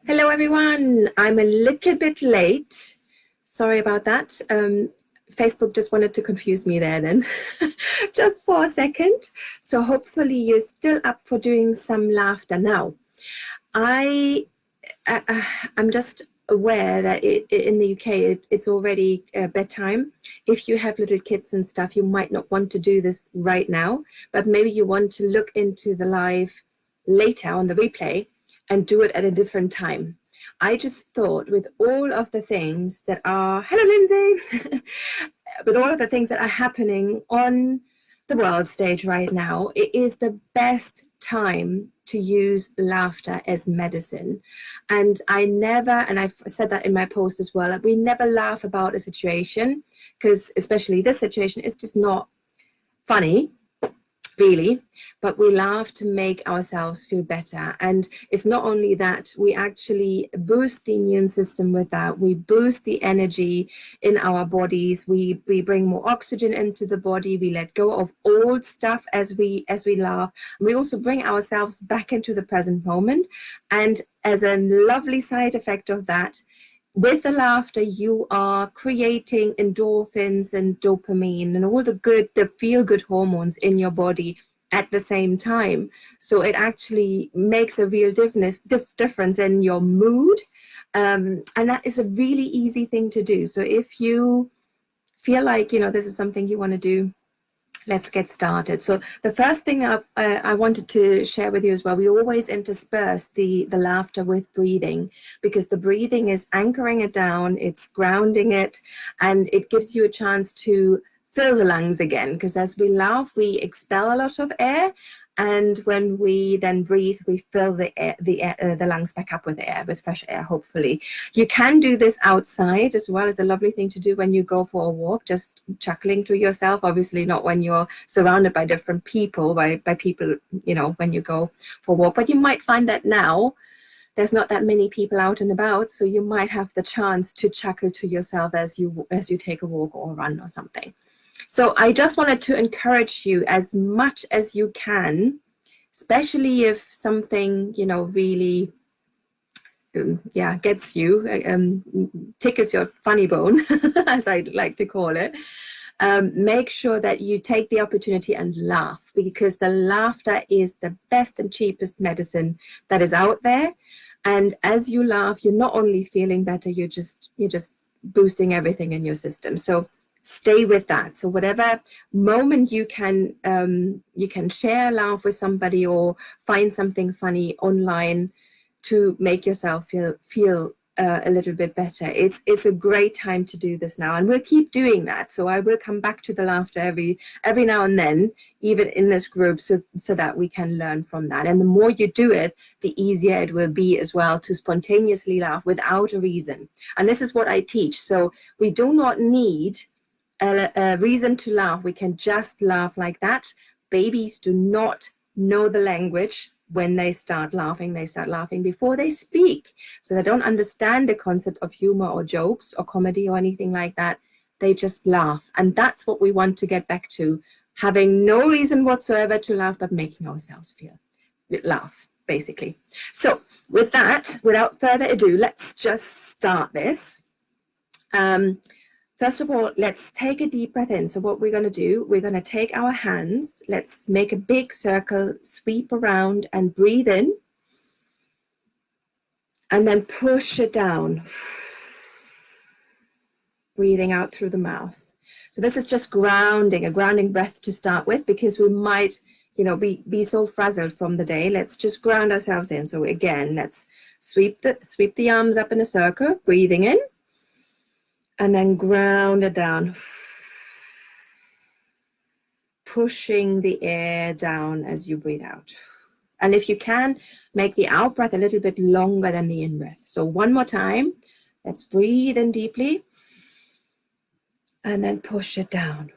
Hello, everyone. I'm a little bit late. Sorry about that. Facebook just wanted to confuse me there then, just for a second. So hopefully you're still up for doing some laughter now. I, I'm just aware that in the UK, it's already bedtime. If you have little kids and stuff, you might not want to do this right now, but maybe you want to look into the live later on the replay and do it at a different time. I just thought with all of the things that are, hello Lindsay, with all of the things that are happening on the world stage right now, it is the best time to use laughter as medicine. And I never, and I've said that in my post as well, we never laugh about a situation, because especially this situation is just not funny, really, but we laugh to make ourselves feel better. And it's not only that, we actually boost the immune system with that. We boost the energy in our bodies. We bring more oxygen into the body. We let go of old stuff as we laugh. We also bring ourselves back into the present moment. And as a lovely side effect of that, with the laughter, you are creating endorphins and dopamine and all the feel-good hormones in your body at the same time. So it actually makes a real difference in your mood. And that is a really easy thing to do. So if you feel like, this is something you want to do, let's get started. So the first thing I wanted to share with you as well, we always intersperse the laughter with breathing, because the breathing is anchoring it down, it's grounding it, and it gives you a chance to fill the lungs again, because as we laugh, we expel a lot of air. And when we then breathe, we fill the lungs back up with air, with fresh air, hopefully. You can do this outside as well. It's a lovely thing to do when you go for a walk, just chuckling to yourself. Obviously not when you're surrounded by different people, by people, when you go for a walk. But you might find that now there's not that many people out and about, so you might have the chance to chuckle to yourself as you take a walk or a run or something. So I just wanted to encourage you as much as you can, especially if something, really, gets you, tickles your funny bone, as I'd like to call it. Make sure that you take the opportunity and laugh, because the laughter is the best and cheapest medicine that is out there. And as you laugh, you're not only feeling better, you're just boosting everything in your system. So stay with that. So whatever moment you can share a laugh with somebody or find something funny online to make yourself feel a little bit better. It's a great time to do this now, and we'll keep doing that. So I will come back to the laughter every now and then, even in this group, so that we can learn from that. And the more you do it, the easier it will be as well to spontaneously laugh without a reason. And this is what I teach. So we do not need a reason to laugh. We can just laugh like that. Babies do not know the language. When they start laughing before they speak. So they don't understand the concept of humor or jokes or comedy or anything like that. They just laugh. And that's what we want to get back to. Having no reason whatsoever to laugh, but making ourselves laugh, basically. So with that, without further ado, let's just start this. First of all, let's take a deep breath in. So what we're going to do, we're going to take our hands, let's make a big circle, sweep around and breathe in. And then push it down. Breathing out through the mouth. So this is just grounding, a grounding breath to start with, because we might, be so frazzled from the day. Let's just ground ourselves in. So again, let's sweep the arms up in a circle, breathing in. And then ground it down, pushing the air down as you breathe out. And if you can, make the out breath a little bit longer than the in breath. So one more time, let's breathe in deeply and then push it down.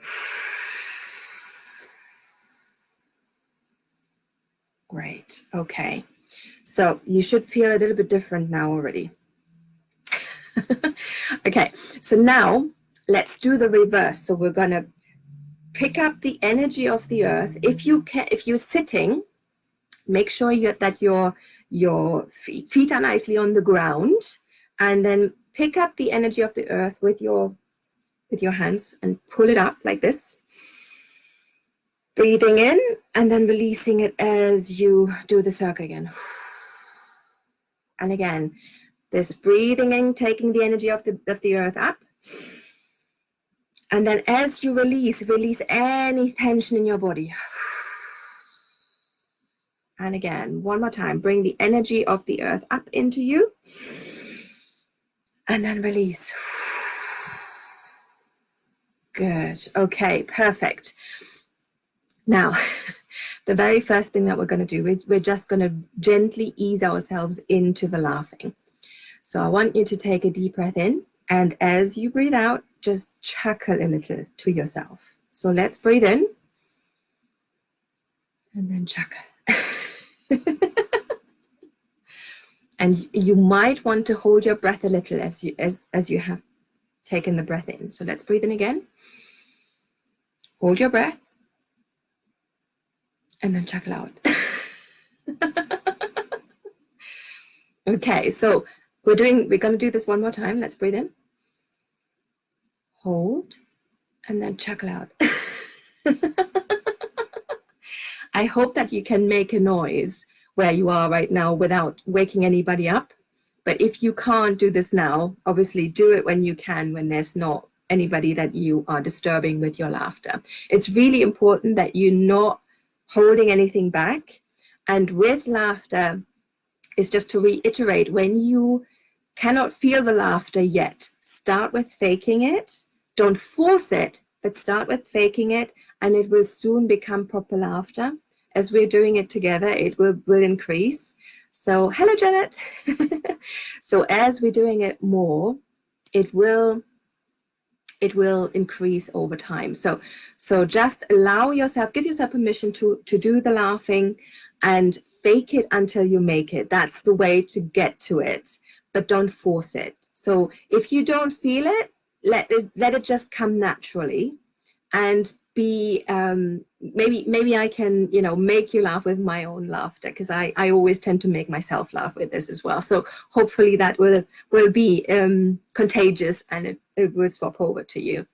Great, okay. So you should feel a little bit different now already. Okay, so now let's do the reverse. So we're going to pick up the energy of the earth. If you're sitting, Make sure that your feet are nicely on the ground, and then pick up the energy of the earth with your hands and pull it up like this. Breathing in and then releasing it as you do the circle again. And again, this breathing in, taking the energy of the earth up. And then as you release any tension in your body. And again, one more time, bring the energy of the earth up into you. And then release. Good. Okay, perfect. Now, the very first thing that we're going to do is we're just going to gently ease ourselves into the laughing. So I want you to take a deep breath in, and as you breathe out, just chuckle a little to yourself. So let's breathe in and then chuckle. And you might want to hold your breath a little as you have taken the breath in. So let's breathe in again. Hold your breath. And then chuckle out. Okay, so we're going to do this one more time. Let's breathe in. Hold. And then chuckle out. I hope that you can make a noise where you are right now without waking anybody up. But if you can't do this now, obviously do it when you can, when there's not anybody that you are disturbing with your laughter. It's really important that you're not holding anything back. And with laughter, is just to reiterate, when you cannot feel the laughter yet, start with faking it. Don't force it, but start with faking it, and it will soon become proper laughter. As we're doing it together, it will increase. So hello, Janet. So as we're doing it more, it will increase over time. So just allow yourself, give yourself permission to do the laughing and fake it until you make it. That's the way to get to it, but don't force it. So if you don't feel it, let it just come naturally, and be maybe I can make you laugh with my own laughter, because I always tend to make myself laugh with this as well. So hopefully that will be contagious, and it will swap over to you.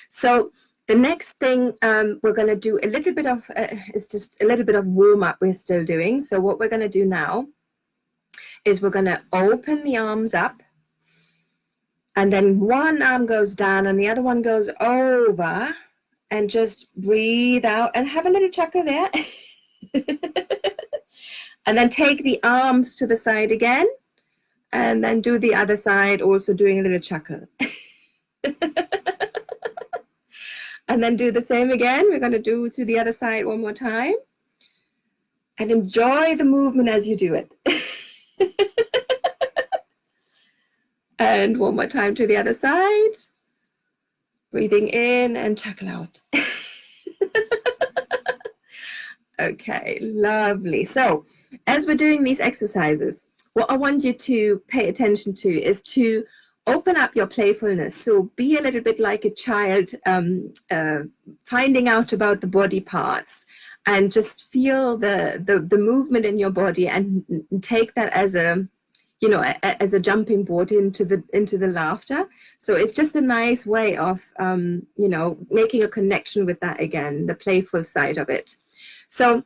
So the next thing we're going to do a little bit of is just a little bit of warm up we're still doing. So what we're going to do now is we're going to open the arms up, and then one arm goes down and the other one goes over, and just breathe out and have a little chuckle there. And then take the arms to the side again, and then do the other side, also doing a little chuckle. And then do the same again. We're going to do to the other side one more time. And enjoy the movement as you do it. And one more time to the other side. Breathing in and chuckle out. Okay, lovely. So as we're doing these exercises, what I want you to pay attention to is to open up your playfulness. So be a little bit like a child, finding out about the body parts, and just feel the movement in your body, and take that as a as a jumping board into the laughter. So it's just a nice way of making a connection with that again, the playful side of it. So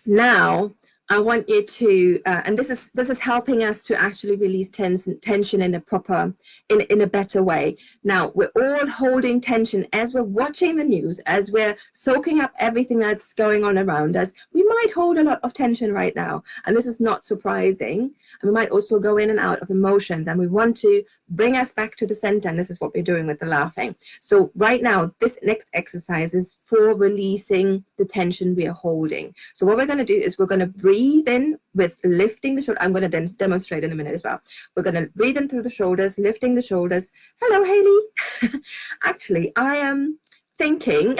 now I want you to, and this is helping us to actually release tension in a proper, in a better way. Now, we're all holding tension as we're watching the news, as we're soaking up everything that's going on around us. We might hold a lot of tension right now, and this is not surprising. And we might also go in and out of emotions, and we want to bring us back to the center, and this is what we're doing with the laughing. So right now, this next exercise is for releasing the tension we are holding. So what we're going to do is we're going to breathe in with lifting the shoulder. I'm going to demonstrate in a minute as well. We're going to breathe in through the shoulders, lifting the shoulders. Hello, Haley. Actually, I am thinking,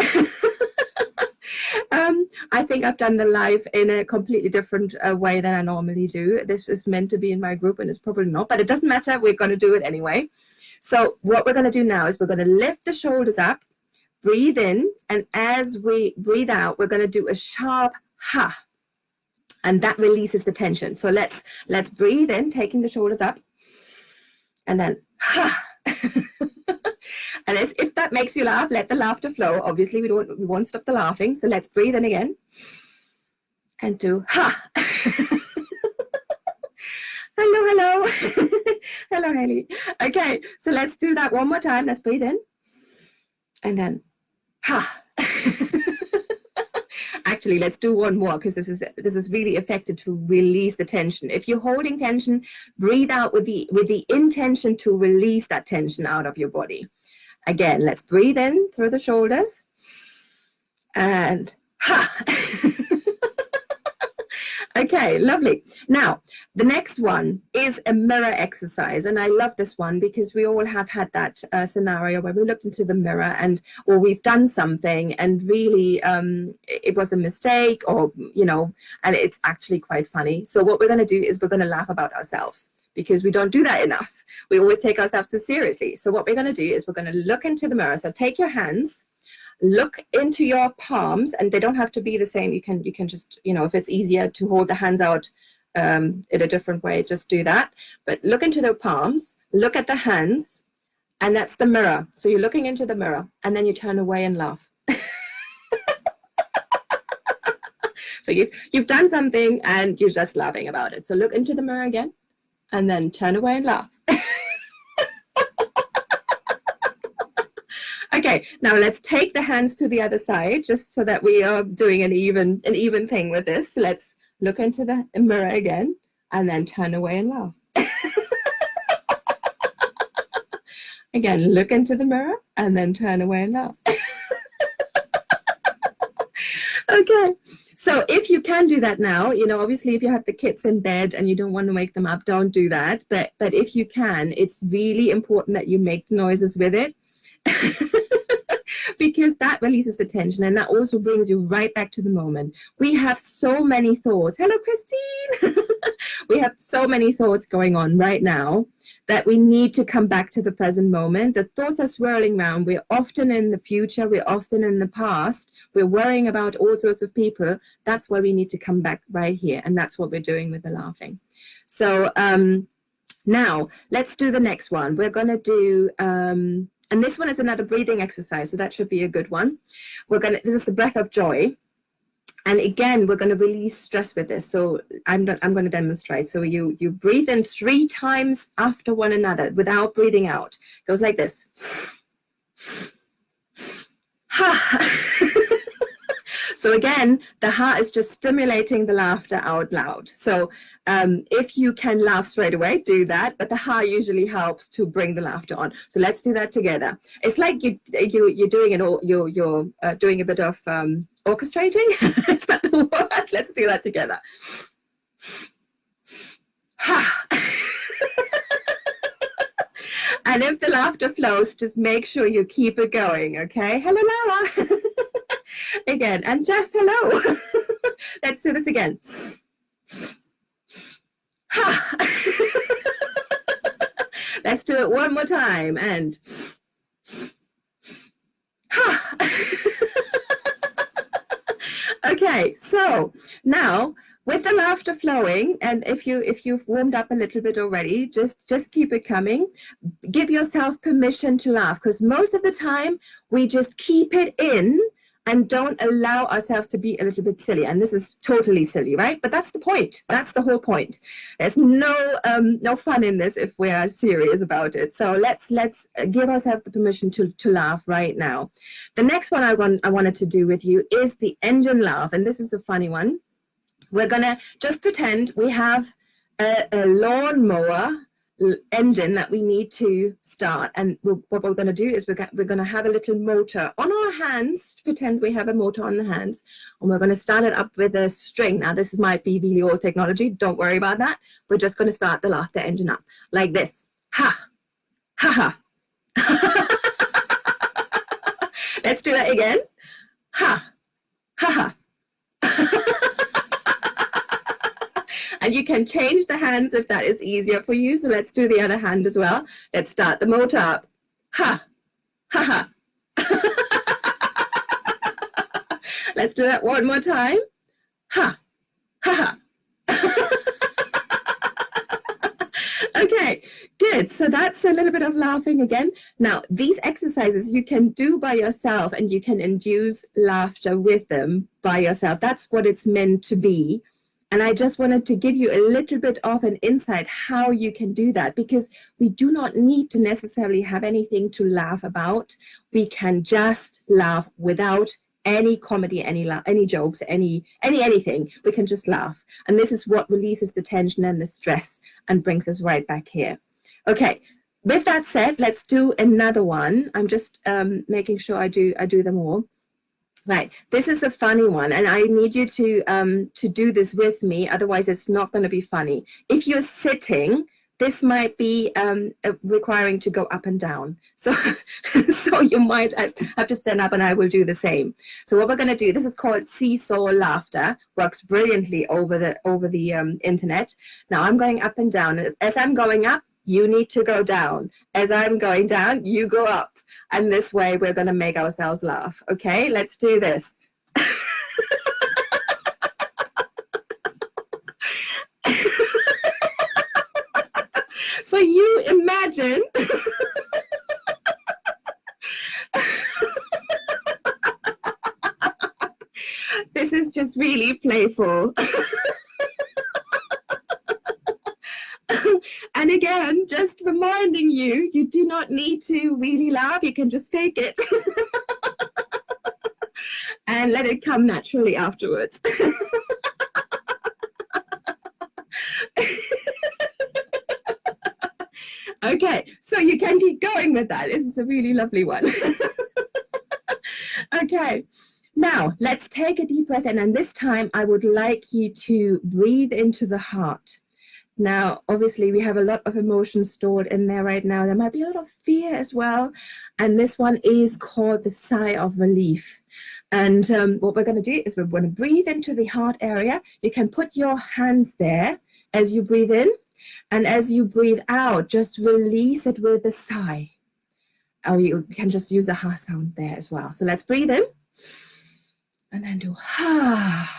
I think I've done the live in a completely different way than I normally do. This is meant to be in my group, and it's probably not, but it doesn't matter. We're going to do it anyway. So what we're going to do now is we're going to lift the shoulders up, breathe in, and as we breathe out, we're going to do a sharp ha. And that releases the tension. So let's breathe in, taking the shoulders up, and then ha. And if that makes you laugh, let the laughter flow. Obviously, we won't stop the laughing. So let's breathe in again and do ha. Hello. Hello, Haley. Okay, so let's do that one more time. Let's breathe in and then ha. Actually, let's do one more, because this is really effective to release the tension. If you're holding tension, breathe out with the intention to release that tension out of your body. Again, let's breathe in through the shoulders and ha. Okay, lovely. Now, the next one is a mirror exercise. And I love this one because we all have had that scenario where we looked into the mirror or we've done something and really it was a mistake, or, and it's actually quite funny. So what we're going to do is we're going to laugh about ourselves, because we don't do that enough. We always take ourselves too seriously. So what we're going to do is we're going to look into the mirror. So take your hands, look into your palms, and they don't have to be the same. You can just, if it's easier to hold the hands out in a different way, just do that. But look into the palms, look at the hands, and that's the mirror. So you're looking into the mirror, and then you turn away and laugh. So you've done something and you're just laughing about it. So look into the mirror again, and then turn away and laugh. Okay, now let's take the hands to the other side, just so that we are doing an even thing with this. So let's look into the mirror again, and then turn away and laugh. Again, look into the mirror, and then turn away and laugh. Okay, so if you can do that now, obviously if you have the kids in bed and you don't want to wake them up, don't do that. But if you can, it's really important that you make noises with it. Because that releases the tension, and that also brings you right back to the moment. We have so many thoughts. Hello, Christine. We have so many thoughts going on right now that we need to come back to the present moment. The thoughts are swirling around. We're often in the future. We're often in the past. We're worrying about all sorts of people. That's why we need to come back right here. And that's what we're doing with the laughing. So now let's do the next one. We're going to do... and this one is another breathing exercise, so that should be a good one. This is the breath of joy. And again, we're going to release stress with this. So I'm going to demonstrate. So you breathe in 3 times after one another without breathing out. It goes like this. So again, the heart is just stimulating the laughter out loud. So if you can laugh straight away, do that. But the heart usually helps to bring the laughter on. So let's do that together. It's like you're doing it all. You're doing a bit of orchestrating. Is that the word? Let's do that together. And if the laughter flows, just make sure you keep it going. Okay. Hello, Lara. Again, and Jeff, hello. Let's do this again. Let's do it one more time, and okay, so now with the laughter flowing, and if you've warmed up a little bit already, just keep it coming. Give yourself permission to laugh, because most of the time we just keep it in and don't allow ourselves to be a little bit silly. And this is totally silly, right? But that's the point. That's the whole point. There's no fun in this if we are serious about it. So let's give ourselves the permission to laugh right now. The next one I wanted to do with you is the engine laugh. And this is a funny one. We're going to just pretend we have a lawnmower engine that we need to start, and what we're going to do is we're going to have a little motor on our hands. Pretend we have a motor on the hands, and we're going to start it up with a string. Now this might be really old technology, don't worry about that. We're just going to start the laughter engine up like this. Ha ha ha. Let's do that again. Ha ha ha. And you can change the hands if that is easier for you. So let's do the other hand as well. Let's start the motor up. Ha, ha, ha. Let's do that one more time. Ha, ha, ha. Okay, good. So that's a little bit of laughing again. Now, these exercises you can do by yourself and you can induce laughter with them by yourself. That's what it's meant to be. And I just wanted to give you a little bit of an insight how you can do that, because we do not need to necessarily have anything to laugh about. We can just laugh without any comedy, any jokes, anything. We can just laugh. And this is what releases the tension and the stress and brings us right back here. Okay, with that said, let's do another one. I'm just making sure I do them all. Right, this is a funny one, and I need you to do this with me, otherwise it's not going to be funny. If you're sitting, this might be requiring to go up and down. So, so you might have to stand up, and I will do the same. So what we're going to do, this is called seesaw laughter, works brilliantly over the internet. Now I'm going up and down. As I'm going up, you need to go down. As I'm going down, you go up. And this way we're going to make ourselves laugh. Okay, let's do this. So you imagine this is just really playful. And again, just reminding you, you do not need to really laugh. You can just fake it and let it come naturally afterwards. Okay, so you can keep going with that. This is a really lovely one. Okay, now let's take a deep breath in, and this time I would like you to breathe into the heart. Now, obviously, we have a lot of emotions stored in there right now. There might be a lot of fear as well. And this one is called the sigh of relief. And what we're going to do is we're going to breathe into the heart area. You can put your hands there as you breathe in. And as you breathe out, just release it with a sigh. Or you can just use the ha sound there as well. So let's breathe in. And then do ha.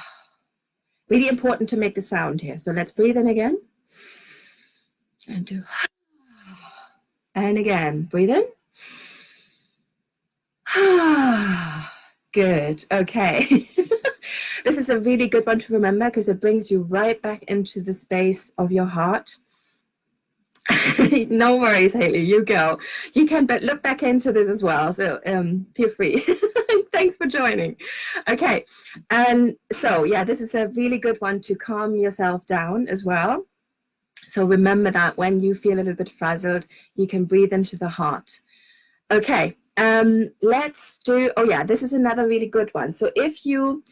Really important to make the sound here. So let's breathe in again. And do, and again, breathe in. Good, okay. This is a really good one to remember because it brings you right back into the space of your heart. No worries, Haley, you go. You can look back into this as well, so feel free. Thanks for joining. Okay, and so yeah, this is a really good one to calm yourself down as well. So remember that when you feel a little bit frazzled, you can breathe into the heart. Okay, let's do, oh yeah, this is another really good one. So if you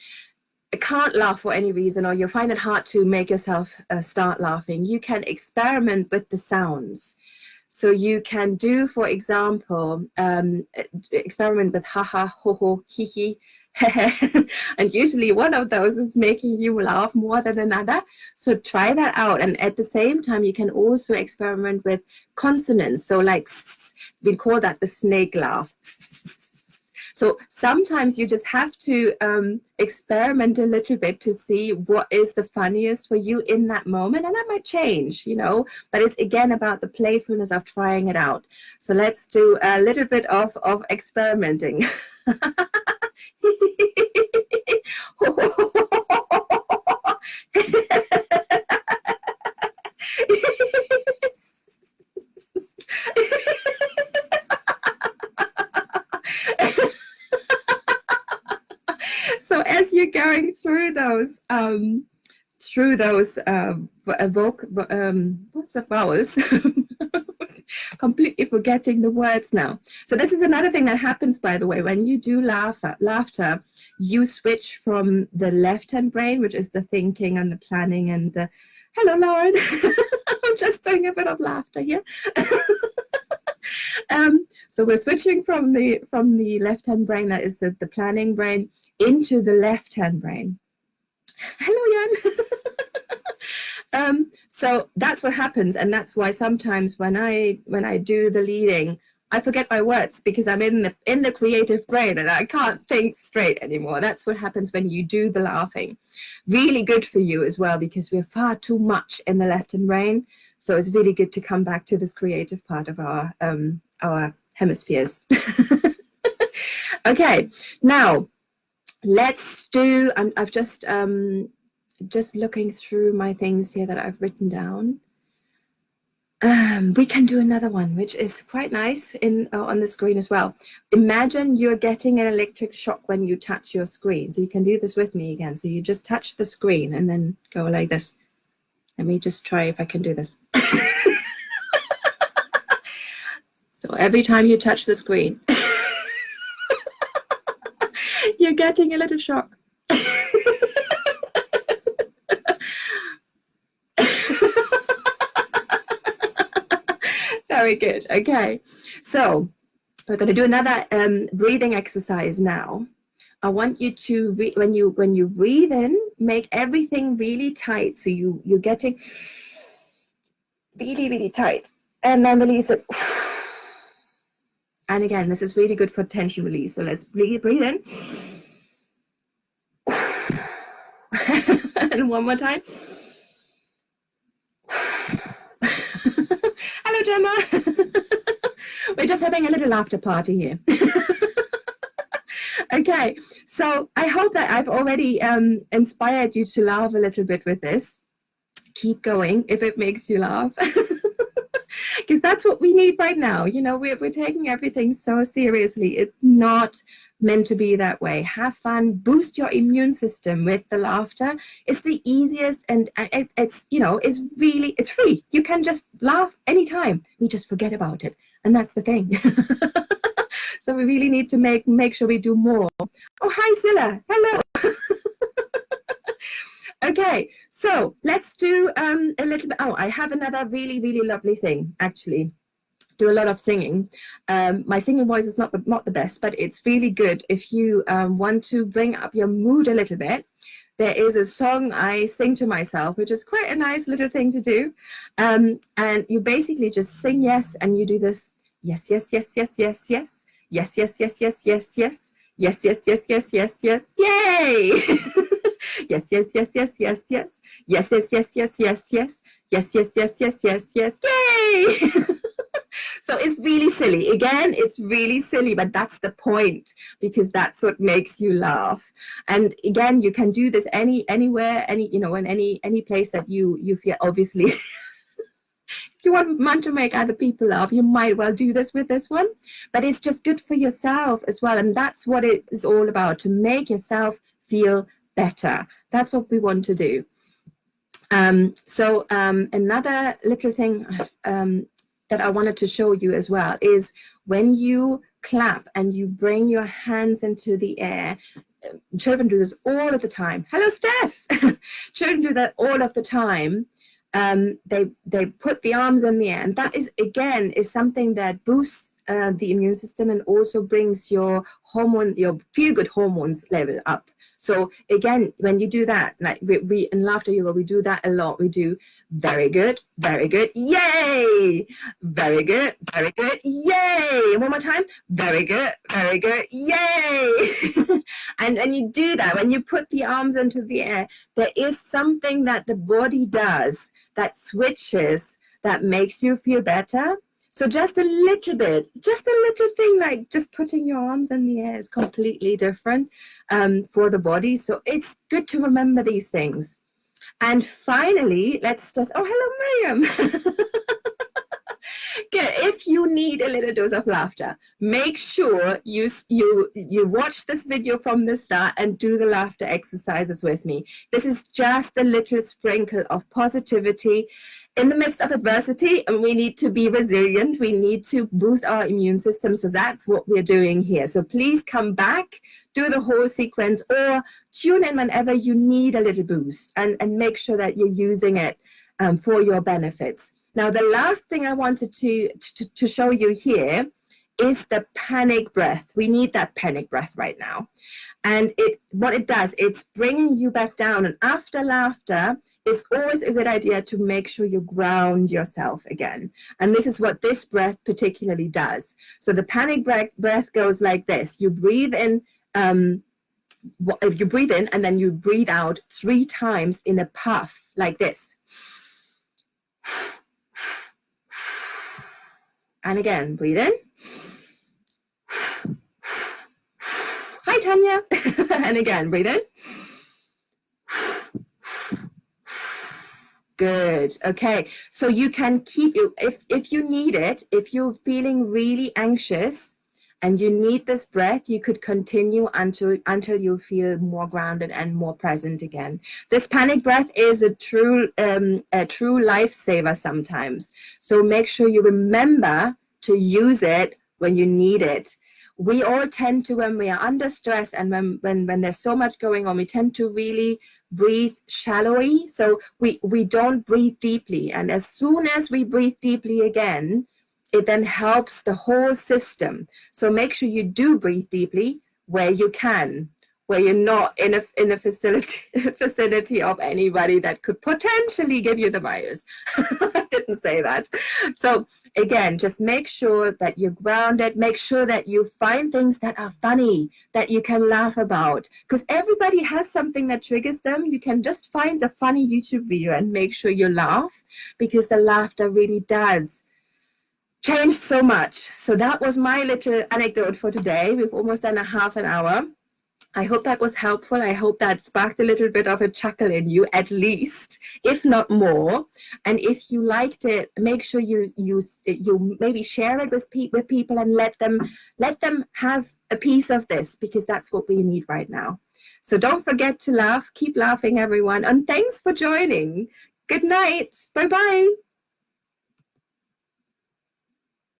can't laugh for any reason, or you find it hard to make yourself start laughing, you can experiment with the sounds. So you can do, for example, experiment with ha ha, ho ho, he he, and usually one of those is making you laugh more than another. So try that out. And at the same time, you can also experiment with consonants. So like, we call that the snake laugh. So sometimes you just have to experiment a little bit to see what is the funniest for you in that moment. And that might change, you know, but it's again about the playfulness of trying it out. So let's do a little bit of experimenting. So as you're going through those what's the vowels? Completely forgetting the words now. So this is another thing that happens, by the way, when you do laughter, you switch from the left-hand brain, which is the thinking and the planning and the, hello, Lauren. I'm just doing a bit of laughter here. So we're switching from the left-hand brain, that is the planning brain, into the left-hand brain. Hello, Jan. So that's what happens, and that's why sometimes when I do the leading, I forget my words because I'm in the creative brain and I can't think straight anymore. That's what happens when you do the laughing. Really good for you as well, because we're far too much in the left brain. So it's really good to come back to this creative part of our hemispheres. Okay, now let's do, I've just looking through my things here that I've written down. We can do another one, which is quite nice on the screen as well. Imagine you're getting an electric shock when you touch your screen. So you can do this with me again. So you just touch the screen and then go like this. Let me just try if I can do this. So every time you touch the screen, you're getting a little shock. Very good. Okay, so we're going to do another breathing exercise now. I want you to when you breathe in, make everything really tight. So you're getting really, really tight, and then release it. And again, this is really good for tension release. So let's breathe in. And one more time. Hello, Gemma. We're just having a little laughter party here. Okay, so I hope that I've already inspired you to laugh a little bit with this. Keep going if it makes you laugh. Because that's what we need right now. You know, we're taking everything so seriously. It's not meant to be that way. Have fun, boost your immune system with the laughter. It's the easiest, and it's, you know, it's free. You can just laugh anytime. We just forget about it, and that's the thing. So we really need to make sure we do more. Oh, hi, Zilla. Hello. Okay, so let's do a little bit. Oh, I have another really, really lovely thing, actually. Do a lot of singing. My singing voice is not the best, but it's really good if you want to bring up your mood a little bit. There is a song I sing to myself, which is quite a nice little thing to do. And you basically just sing yes, and you do this yes, yes, yes, yes, yes, yes. Yes, yes, yes, yes, yes, yes. Yes, yes, yes, yes, yes, yes. Yay! Yes, yes, yes, yes, yes, yes. Yes, yes, yes, yes, yes, yes. Yes, yes, yes, yes, yes, yes. Yay! So it's really silly. Again, it's really silly, but that's the point, because that's what makes you laugh. And again, you can do this anywhere, in any place that you feel. Obviously, if you want to make other people laugh, you might well do this with this one, but it's just good for yourself as well. And that's what it is all about, to make yourself feel better. That's what we want to do. Another little thing that I wanted to show you as well is when you clap and you bring your hands into the air. Children do this all of the time. Hello, Steph. Children do that all of the time. They put the arms in the air, and that is something that boosts the immune system and also brings your feel-good hormones level up. So again, when you do that, like we in laughter yoga, we do that a lot. We do very good, yay, very good, yay. One more time, very good, yay. And when you do that, when you put the arms into the air, there is something that the body does that switches, that makes you feel better. So just a little bit, just a little thing like just putting your arms in the air is completely different for the body. So it's good to remember these things. And finally, let's just, oh, hello, Miriam. Okay, if you need a little dose of laughter, make sure you watch this video from the start and do the laughter exercises with me. This is just a little sprinkle of positivity. In the midst of adversity, and we need to be resilient. We need to boost our immune system. So that's what we're doing here. So please come back, do the whole sequence, or tune in whenever you need a little boost, and make sure that you're using it for your benefits. Now, the last thing I wanted to show you here is the panic breath. We need that panic breath right now. And what it does, it's bringing you back down. And after laughter, it's always a good idea to make sure you ground yourself again. And this is what this breath particularly does. So the panic breath goes like this. You breathe in, and then you breathe out 3 times in a puff like this. And again, breathe in. Hi, Tanya. And again, breathe in. Good. Okay. So you can keep you, if you need it, if you're feeling really anxious and you need this breath, you could continue until you feel more grounded and more present again. This panic breath is a true lifesaver sometimes. So make sure you remember to use it when you need it. We all tend to, when we are under stress and when there's so much going on, we tend to really breathe shallowly. So we don't breathe deeply. And as soon as we breathe deeply again, it then helps the whole system. So make sure you do breathe deeply where you can, where you're not in a vicinity of anybody that could potentially give you the virus. I didn't say that. So again, just make sure that you're grounded. Make sure that you find things that are funny, that you can laugh about. Because everybody has something that triggers them. You can just find a funny YouTube video and make sure you laugh, because the laughter really does change so much. So that was my little anecdote for today. We've almost done a half an hour. I hope that was helpful. I hope that sparked a little bit of a chuckle in you, at least, if not more. And if you liked it, make sure you maybe share it with people and let them have a piece of this, because that's what we need right now. So don't forget to laugh. Keep laughing, everyone. And thanks for joining. Good night. Bye-bye.